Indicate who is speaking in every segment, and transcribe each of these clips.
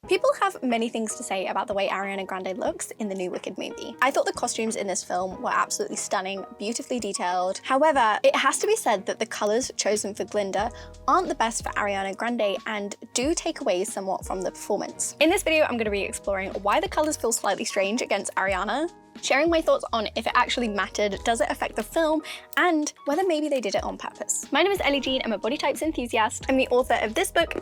Speaker 1: People have many things to say about the way Ariana Grande looks in the new Wicked movie. I thought the costumes in this film were absolutely stunning, beautifully detailed. However, it has to be said that the colours chosen for Glinda aren't the best for Ariana Grande and do take away somewhat from the performance. In this video, I'm going to be exploring why the colours feel slightly strange against Ariana, sharing my thoughts on if it actually mattered, does it affect the film, and whether maybe they did it on purpose. My name is Ellie-Jean, I'm a body types enthusiast. I'm the author of this book,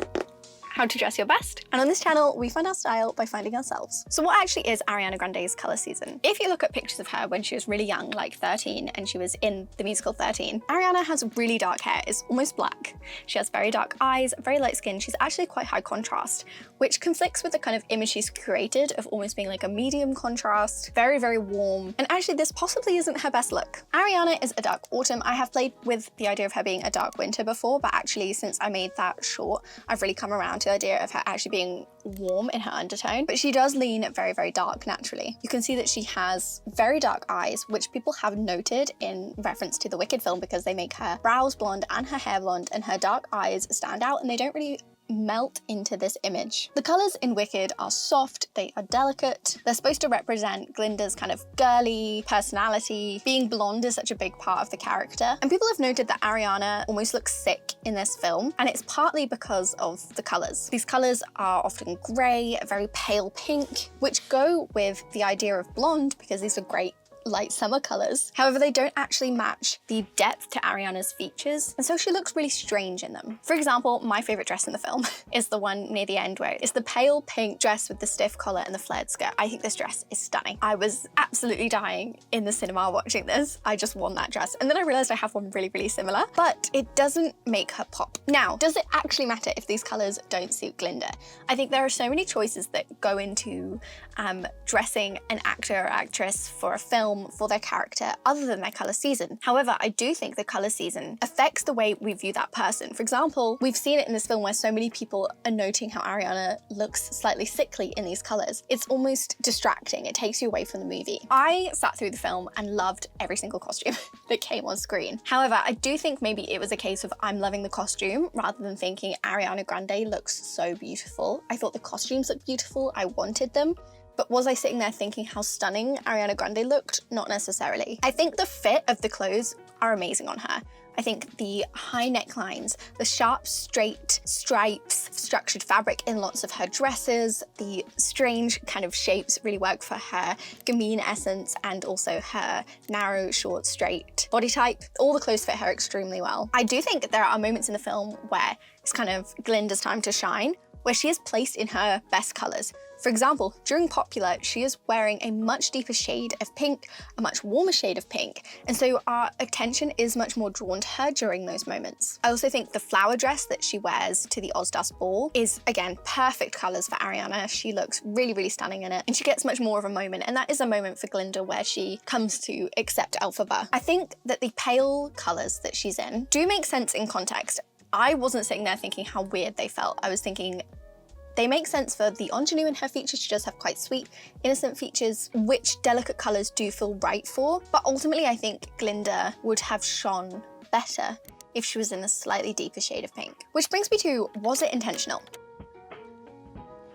Speaker 1: How to Dress Your Best. And on this channel, we find our style by finding ourselves. So what actually is Ariana Grande's colour season? If you look at pictures of her when she was really young, like 13, and she was in the musical 13, Ariana has really dark hair, it's almost black. She has very dark eyes, very light skin, she's actually quite high contrast, which conflicts with the kind of image she's created of almost being like a medium contrast, very, very warm. And actually this possibly isn't her best look. Ariana is a dark autumn. I have played with the idea of her being a dark winter before, but actually since I made that short, I've really come around to the idea of her actually being warm in her undertone, but she does lean very, very dark naturally. You can see that she has very dark eyes, which people have noted in reference to the Wicked film because they make her brows blonde and her hair blonde, and her dark eyes stand out and they don't really melt into this image. The colours in Wicked are soft, they are delicate. They're supposed to represent Glinda's kind of girly personality. Being blonde is such a big part of the character. And people have noted that Ariana almost looks sick in this film, and it's partly because of the colours. These colours are often grey, very pale pink, which go with the idea of blonde because these are great light summer colours. However, they don't actually match the depth to Ariana's features, and so she looks really strange in them. For example, my favourite dress in the film is the one near the end where it's the pale pink dress with the stiff collar and the flared skirt. I think this dress is stunning. I was absolutely dying in the cinema watching this. I just want that dress. And then I realised I have one really, really similar, but it doesn't make her pop. Now, does it actually matter if these colours don't suit Glinda? I think there are so many choices that go into dressing an actor or actress for a film, for their character, other than their colour season. However, I do think the colour season affects the way we view that person. For example, we've seen it in this film where so many people are noting how Ariana looks slightly sickly in these colours. It's almost distracting. It takes you away from the movie. I sat through the film and loved every single costume that came on screen. However, I do think maybe it was a case of I'm loving the costume rather than thinking Ariana Grande looks so beautiful. I thought the costumes looked beautiful. I wanted them. But was I sitting there thinking how stunning Ariana Grande looked? Not necessarily. I think the fit of the clothes are amazing on her. I think the high necklines, the sharp, straight stripes, structured fabric in lots of her dresses, the strange kind of shapes really work for her gamine essence and also her narrow, short, straight body type. All the clothes fit her extremely well. I do think there are moments in the film where it's kind of Glinda's time to shine, where she is placed in her best colours. For example, during Popular, she is wearing a much deeper shade of pink, a much warmer shade of pink, and so our attention is much more drawn to her during those moments. I also think the flower dress that she wears to the Ozdas ball is, again, perfect colours for Ariana. She looks really, really stunning in it, and she gets much more of a moment, and that is a moment for Glinda where she comes to accept Elphaba. I think that the pale colours that she's in do make sense in context. I wasn't sitting there thinking how weird they felt. I was thinking they make sense for the ingenue in her features. She does have quite sweet, innocent features, which delicate colours do feel right for. But ultimately, I think Glinda would have shone better if she was in a slightly deeper shade of pink. Which brings me to, was it intentional?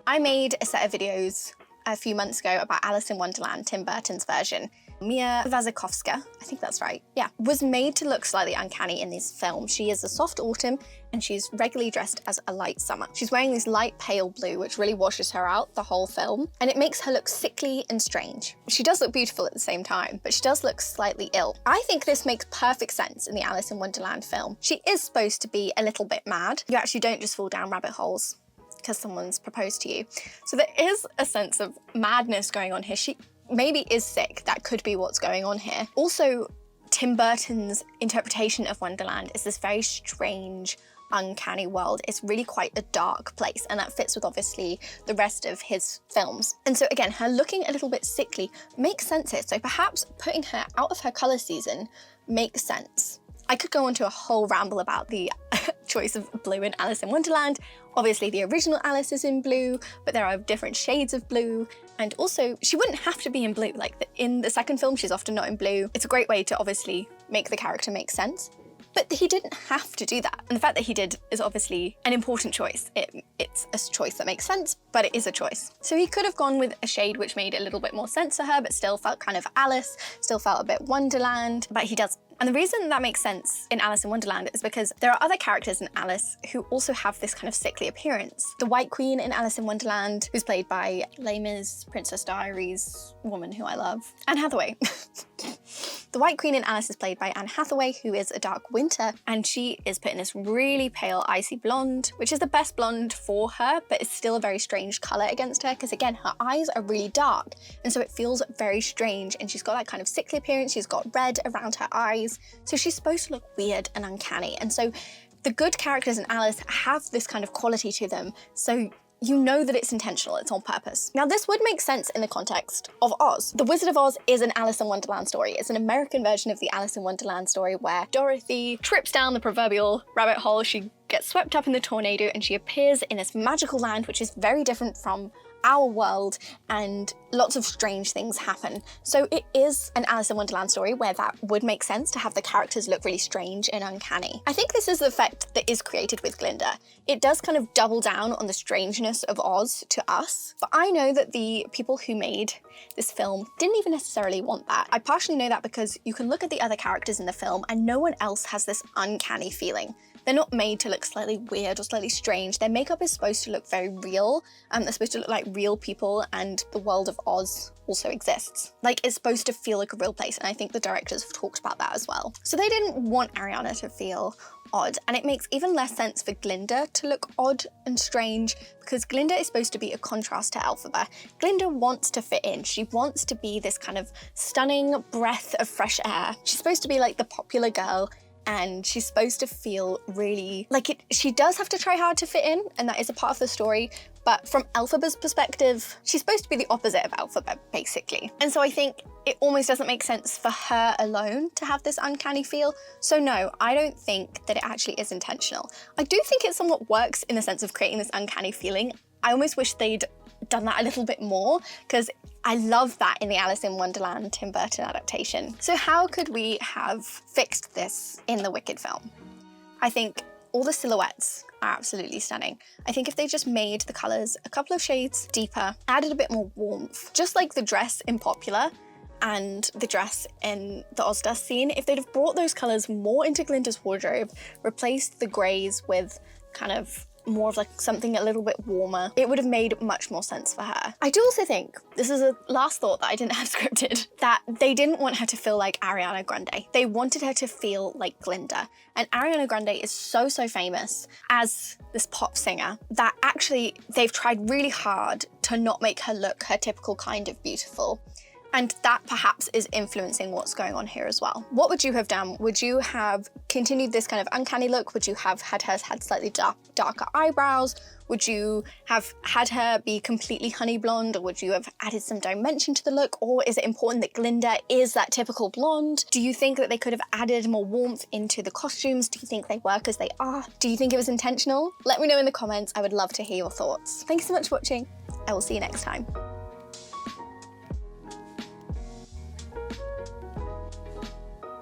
Speaker 1: I made a set of videos a few months ago about Alice in Wonderland, Tim Burton's version. Mia Wasikowska, I think that's right, yeah, was made to look slightly uncanny in this film. She is a soft autumn and she's regularly dressed as a light summer. She's wearing this light pale blue, which really washes her out the whole film, and it makes her look sickly and strange. She does look beautiful at the same time, but she does look slightly ill. I think this makes perfect sense in the Alice in Wonderland film. She is supposed to be a little bit mad. You actually don't just fall down rabbit holes because someone's proposed to you. So there is a sense of madness going on here. She maybe is sick. That could be what's going on here. Also, Tim Burton's interpretation of Wonderland is this very strange, uncanny world. It's really quite a dark place, and that fits with obviously the rest of his films. And so again, her looking a little bit sickly makes sense here. So perhaps putting her out of her colour season makes sense. I could go on to a whole ramble about the choice of blue in Alice in Wonderland. Obviously the original Alice is in blue, but there are different shades of blue. And also she wouldn't have to be in blue. Like in the second film, she's often not in blue. It's a great way to obviously make the character make sense. But he didn't have to do that. And the fact that he did is obviously an important choice. It's a choice that makes sense, but it is a choice. So he could have gone with a shade which made a little bit more sense to her, but still felt kind of Alice, still felt a bit Wonderland, but he doesn't. And the reason that makes sense in Alice in Wonderland is because there are other characters in Alice who also have this kind of sickly appearance. The White Queen in Alice in Wonderland, who's played by Les Mis Princess Diaries woman who I love, Anne Hathaway. The White Queen in Alice is played by Anne Hathaway, who is a dark winter, and she is put in this really pale icy blonde, which is the best blonde for her, but it's still a very strange colour against her, because again, her eyes are really dark, and so it feels very strange, and she's got that kind of sickly appearance, she's got red around her eyes, so she's supposed to look weird and uncanny, and so the good characters in Alice have this kind of quality to them, so you know that it's intentional, it's on purpose. Now this would make sense in the context of Oz. The Wizard of Oz is an Alice in Wonderland story. It's an American version of the Alice in Wonderland story where Dorothy trips down the proverbial rabbit hole, she gets swept up in the tornado and she appears in this magical land which is very different from our world, and lots of strange things happen. So it is an Alice in Wonderland story where that would make sense to have the characters look really strange and uncanny. I think this is the effect that is created with Glinda. It does kind of double down on the strangeness of Oz to us, but I know that the people who made this film didn't even necessarily want that. I partially know that because you can look at the other characters in the film and no one else has this uncanny feeling. They're not made to look slightly weird or slightly strange. Their makeup is supposed to look very real. They're supposed to look like real people, and the world of Oz also exists. Like, it's supposed to feel like a real place, and I think the directors have talked about that as well. So they didn't want Ariana to feel odd, and it makes even less sense for Glinda to look odd and strange because Glinda is supposed to be a contrast to Elphaba. Glinda wants to fit in. She wants to be this kind of stunning breath of fresh air. She's supposed to be like the popular girl, and she's supposed to feel really like it. She does have to try hard to fit in, and that is a part of the story, but from Elphaba's perspective, she's supposed to be the opposite of Elphaba, basically. And so I think it almost doesn't make sense for her alone to have this uncanny feel. So no, I don't think that it actually is intentional. I do think it somewhat works in the sense of creating this uncanny feeling. I almost wish they'd done that a little bit more, because I love that in the Alice in Wonderland Tim Burton adaptation. So how could we have fixed this in the Wicked film? I think all the silhouettes are absolutely stunning. I think if they just made the colours a couple of shades deeper, added a bit more warmth, just like the dress in Popular and the dress in the Oz Dust scene, if they'd have brought those colours more into Glinda's wardrobe, replaced the greys with kind of more of like something a little bit warmer, it would have made much more sense for her. I do also think, this is a last thought that I didn't have scripted, that they didn't want her to feel like Ariana Grande. They wanted her to feel like Glinda. And Ariana Grande is so famous as this pop singer that actually they've tried really hard to not make her look her typical kind of beautiful. And that perhaps is influencing what's going on here as well. What would you have done? Would you have continued this kind of uncanny look? Would you have had her had slightly darker eyebrows? Would you have had her be completely honey blonde, or would you have added some dimension to the look? Or is it important that Glinda is that typical blonde? Do you think that they could have added more warmth into the costumes? Do you think they work as they are? Do you think it was intentional? Let me know in the comments. I would love to hear your thoughts. Thank you so much for watching. I will see you next time.